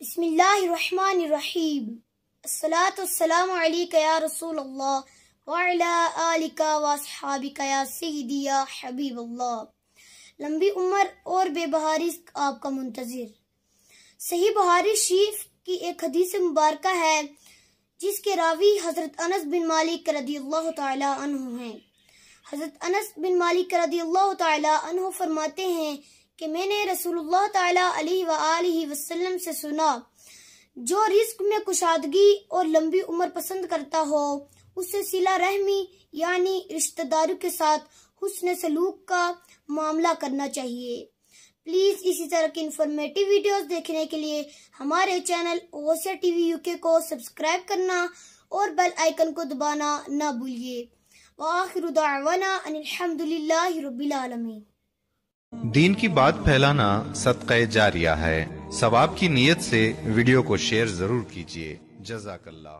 بسم اللہ الرحمن الرحیم الصلاۃ والسلام علیک یا رسول اللہ وعلی آلک واصحابک یا سیدی یا حبیب اللہ۔ لمبی عمر اور بے بہاری آپ کا منتظر۔ صحیح بخاری شریف کی ایک حدیث مبارکہ ہے جس کے راوی حضرت انس بن مالک رضی اللہ تعالی عنہ ہیں۔ حضرت انس بن مالک رضی اللہ تعالی عنہ فرماتے ہیں کہ میں نے رسول اللہ تعالی علیہ وآلہ وسلم سے سنا، جو رزق میں کشادگی اور لمبی عمر پسند کرتا ہو اسے صلہ رحمی یعنی رشتہ داروں کے ساتھ حسن سلوک کا معاملہ کرنا چاہیے۔ پلیز اسی طرح کی انفارمیٹیو ویڈیوز دیکھنے کے لیے ہمارے چینل غوثیہ ٹی وی UK کو سبسکرائب کرنا اور بیل آئیکن کو دبانا نہ بھولیے۔ وآخر دعوانا ان الحمدللہ رب العالمین۔ دین کی بات پھیلانا صدقہ جاریہ ہے۔ ثواب کی نیت سے ویڈیو کو شیئر ضرور کیجیے۔ جزاک اللہ۔